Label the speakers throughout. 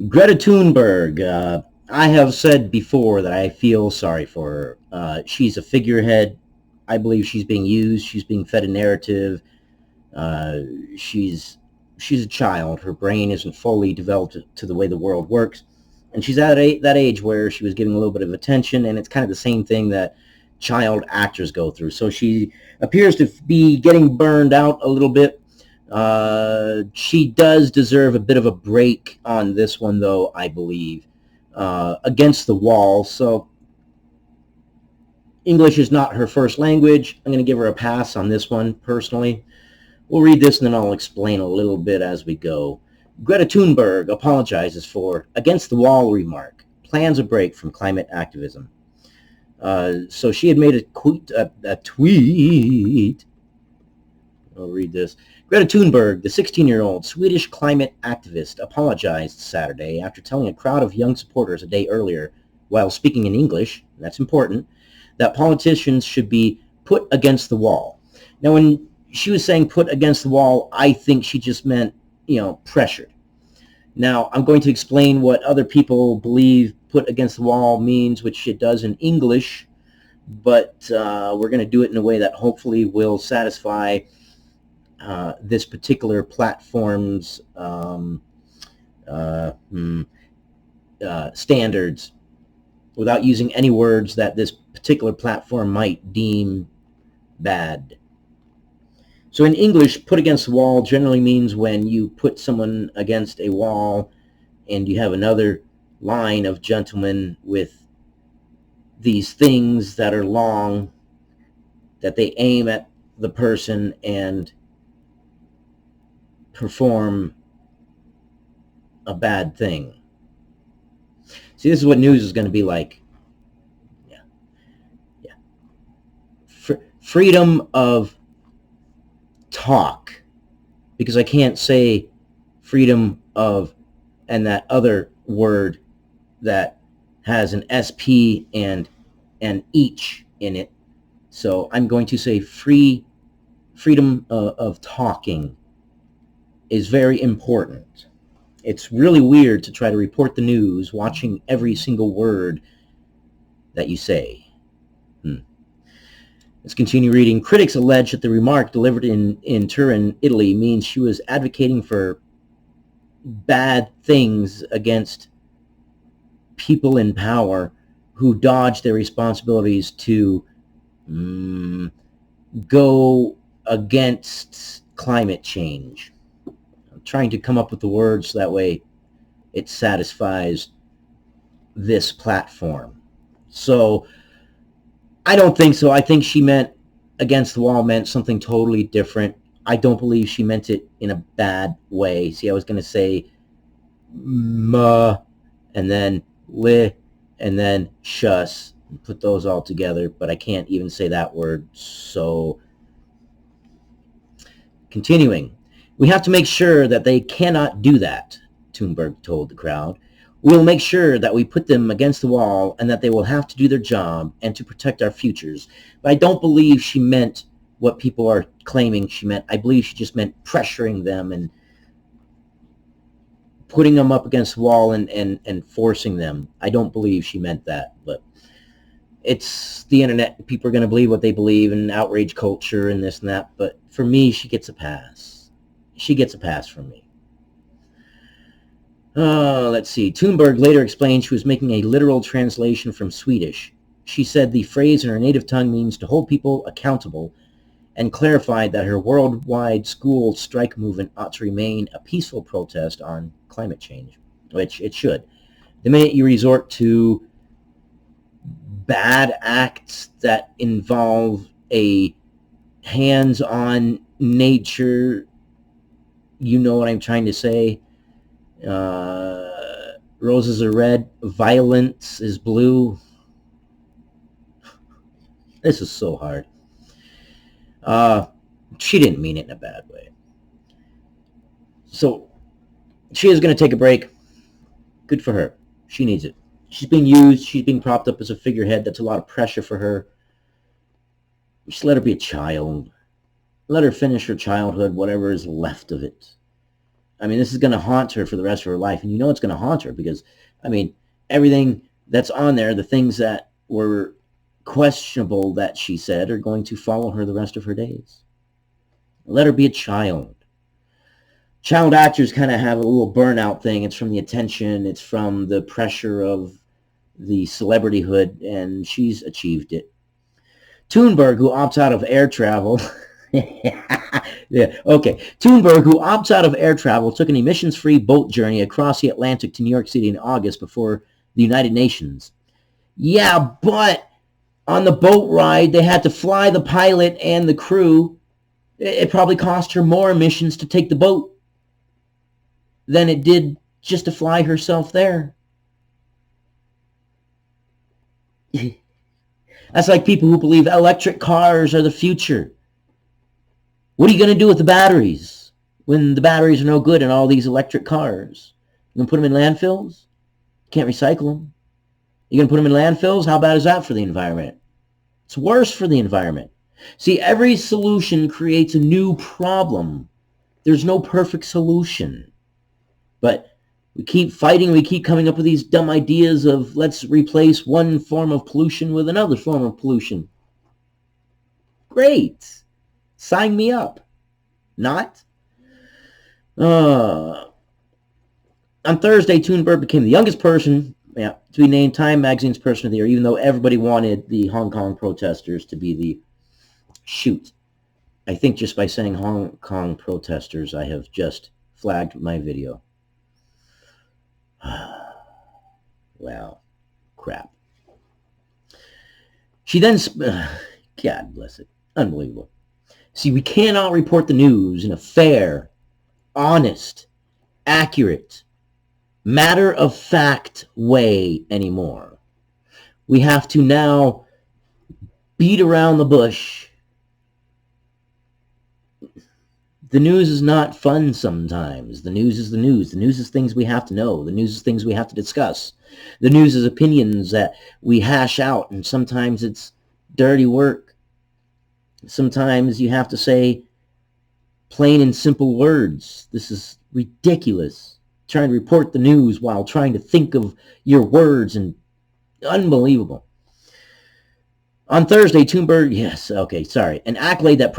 Speaker 1: Greta Thunberg. I have said before that I feel sorry for her. She's a figurehead. I believe she's being used. She's being fed a narrative. Uh, she's she's a child. Her brain isn't fully developed to the way the world works, and she's at that age where she was getting a little bit of attention, and it's kind of the same thing that child actors go through. So she appears to be getting burned out a little bit. She does deserve a bit of a break on this one, though, I believe. Against the wall. So English is not her first language. I'm going to give her a pass on this one, personally. We'll read this and then I'll explain a little bit as we go. Greta Thunberg apologizes for against the wall remark, plans a break from climate activism. So she had made a tweet. I'll read this. Greta Thunberg, the 16-year-old Swedish climate activist, apologized Saturday after telling a crowd of young supporters a day earlier, while speaking in English, that's important, that politicians should be put against the wall. Now, when she was saying put against the wall, I think she just meant, pressured. Now, I'm going to explain what other people believe put against the wall means, which it does in English, but we're going to do it in a way that hopefully will satisfy this particular platform's standards without using any words that this particular platform might deem bad. So in English, put against the wall generally means when you put someone against a wall and you have another line of gentlemen with these things that are long that they aim at the person and perform a bad thing. See, this is what news is going to be like. Yeah. Freedom of talk, because I can't say freedom of and that other word that has an SP and an each in it. So I'm going to say freedom of talking is very important. It's really weird to try to report the news watching every single word that you say. Let's continue reading. Critics allege that the remark delivered in Turin, Italy, means she was advocating for bad things against people in power who dodge their responsibilities to go against climate change. I'm trying to come up with the words so that way it satisfies this platform. So I don't think so. I think she meant against the wall meant something totally different. I don't believe she meant it in a bad way. See, I was going to say "ma" and then "li" and then "shus" and put those all together, but I can't even say that word. So continuing, we have to make sure that they cannot do that, Thunberg told the crowd. We'll make sure that we put them against the wall and that they will have to do their job and to protect our futures. But I don't believe she meant what people are claiming she meant. I believe she just meant pressuring them and putting them up against the wall and forcing them. I don't believe she meant that, but it's the internet. People are going to believe what they believe and outrage culture and this and that. But for me, she gets a pass. She gets a pass from me. Let's see. Thunberg later explained she was making a literal translation from Swedish. She said the phrase in her native tongue means to hold people accountable and clarified that her worldwide school strike movement ought to remain a peaceful protest on climate change, which it should. The minute you resort to bad acts that involve a hands-on nature, you know what I'm trying to say. Roses are red, violence is blue. This is so hard. She didn't mean it in a bad way. So she is going to take a break. Good for her. She needs it. She's being used. She's being propped up as a figurehead. That's a lot of pressure for her. Just let her be a child. Let her finish her childhood, whatever is left of it. I mean, this is going to haunt her for the rest of her life. And you know it's going to haunt her because, I mean, everything that's on there, the things that were questionable that she said, are going to follow her the rest of her days. Let her be a child. Child actors kind of have a little burnout thing. It's from the attention. It's from the pressure of the celebrityhood, and she's achieved it. Thunberg, who opts out of air travel. Yeah, okay. Thunberg, who opts out of air travel, took an emissions-free boat journey across the Atlantic to New York City in August before the United Nations. Yeah, but on the boat ride, they had to fly the pilot and the crew. It probably cost her more emissions to take the boat than it did just to fly herself there. That's like people who believe electric cars are the future. What are you going to do with the batteries when the batteries are no good in all these electric cars? You going to put them in landfills? You can't recycle them. You going to put them in landfills? How bad is that for the environment? It's worse for the environment. See, every solution creates a new problem. There's no perfect solution. But we keep fighting, we keep coming up with these dumb ideas of let's replace one form of pollution with another form of pollution. Great. Sign me up. Not? On Thursday, Thunberg became the youngest person to be named Time Magazine's Person of the Year, even though everybody wanted the Hong Kong protesters to be the shoot. I think just by saying Hong Kong protesters, I have just flagged my video. Wow. Crap. She then... God bless it. Unbelievable. See, we cannot report the news in a fair, honest, accurate, matter-of-fact way anymore. We have to now beat around the bush. The news is not fun sometimes. The news is the news. The news is things we have to know. The news is things we have to discuss. The news is opinions that we hash out, and sometimes it's dirty work. Sometimes you have to say plain and simple words. This is ridiculous. Trying to report the news while trying to think of your words, and unbelievable. On Thursday, Thunberg, an accolade that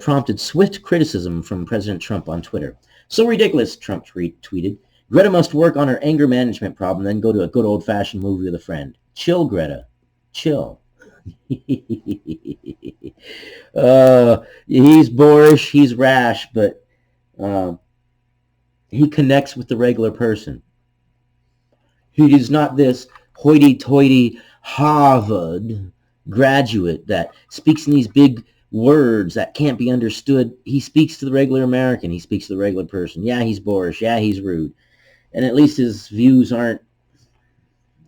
Speaker 1: prompted swift criticism from President Trump on Twitter. So ridiculous, Trump tweeted. Greta must work on her anger management problem, then go to a good old-fashioned movie with a friend. Chill, Greta. Chill. He's boorish, he's rash, but he connects with the regular person. He is not this hoity-toity Harvard graduate that speaks in these big words that can't be understood. He speaks to the regular American. He speaks to the regular person. Yeah, he's boorish. Yeah, he's rude. And at least his views aren't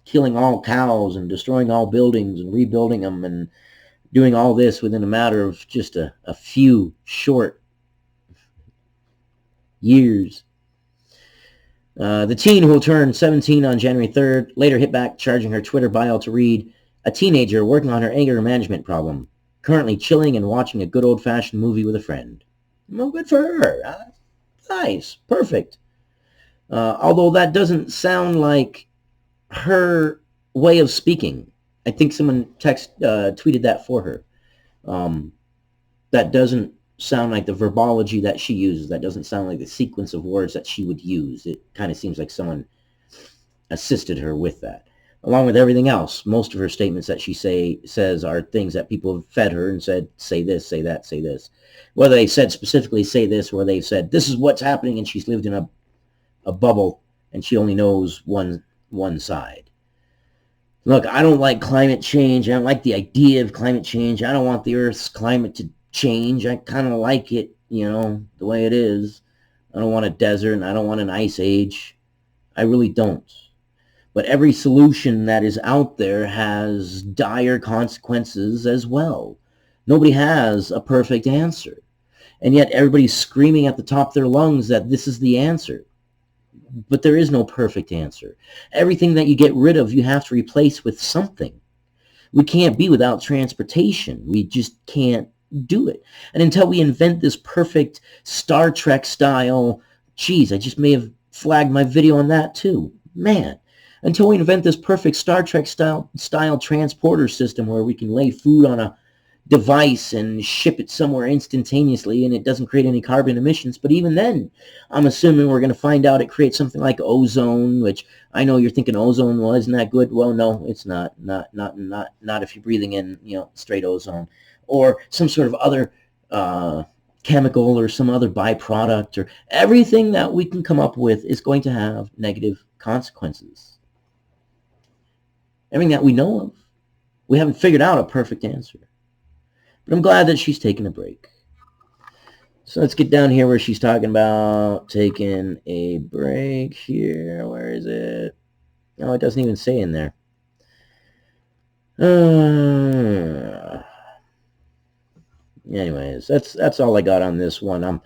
Speaker 1: killing all cows and destroying all buildings and rebuilding them and doing all this within a matter of just a few short years. The teen, who will turn 17 on January 3rd, later hit back, charging her Twitter bio to read, a teenager working on her anger management problem, currently chilling and watching a good old-fashioned movie with a friend. Well, good for her. Nice. Perfect. Although that doesn't sound like her way of speaking. I think someone tweeted that for her. That doesn't sound like the verbology that she uses. That doesn't sound like the sequence of words that she would use. It kind of seems like someone assisted her with that. Along with everything else, most of her statements that she says are things that people have fed her and said, say this, say that, say this. Whether they said specifically say this, or they've said this is what's happening, and she's lived in a bubble and she only knows one side. Look, I don't like climate change. I don't like the idea of climate change. I don't want the Earth's climate to change. I kind of like it, the way it is. I don't want a desert, and I don't want an ice age. I really don't. But every solution that is out there has dire consequences as well. Nobody has a perfect answer. And yet everybody's screaming at the top of their lungs that this is the answer. But there is no perfect answer. Everything that you get rid of, you have to replace with something. We can't be without transportation. We just can't do it. And until we invent this perfect Star Trek style, geez, I just may have flagged my video on that too. Man, until we invent this perfect Star Trek style transporter system where we can lay food on a device and ship it somewhere instantaneously and it doesn't create any carbon emissions. But even then, I'm assuming we're going to find out it creates something like ozone, which I know you're thinking ozone, well, isn't that good? Well, no, it's not. Not if you're breathing in, straight ozone, or some sort of other chemical or some other byproduct, or everything that we can come up with is going to have negative consequences. Everything that we know of. We haven't figured out a perfect answer. But I'm glad that she's taking a break. So let's get down here where she's talking about taking a break here. Where is it? No, it doesn't even say in there. Anyways, that's all I got on this one. I'm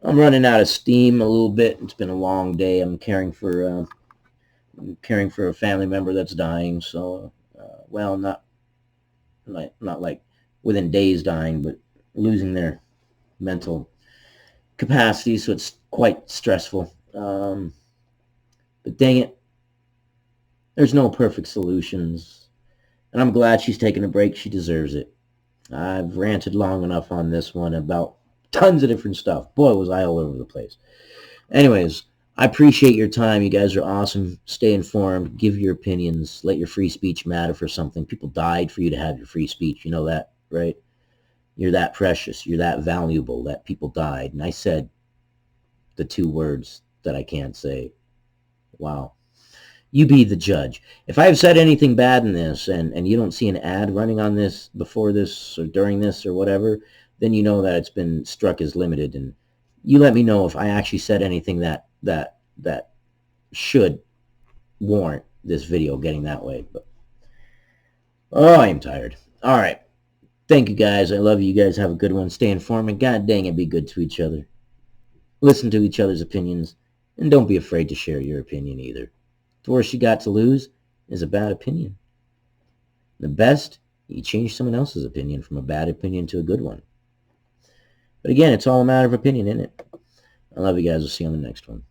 Speaker 1: running out of steam a little bit. It's been a long day. I'm caring for a family member that's dying. So, well, not like within days dying, but losing their mental capacity. So it's quite stressful. But dang it, there's no perfect solutions. And I'm glad she's taking a break. She deserves it. I've ranted long enough on this one about tons of different stuff. Boy, was I all over the place. Anyways, I appreciate your time. You guys are awesome. Stay informed. Give your opinions. Let your free speech matter for something. People died for you to have your free speech. You know that, right? You're that precious. You're that valuable that people died. And I said the two words that I can't say. Wow. You be the judge. If I have said anything bad in this and you don't see an ad running on this before this or during this or whatever, then you know that it's been struck as limited. And you let me know if I actually said anything that should warrant this video getting that way. But I am tired. All right. Thank you guys. I love you. You guys have a good one. Stay informed. And God dang it, be good to each other. Listen to each other's opinions. And don't be afraid to share your opinion either. The worst you got to lose is a bad opinion. The best, you change someone else's opinion from a bad opinion to a good one. But again, it's all a matter of opinion, isn't it? I love you guys. We'll see you on the next one.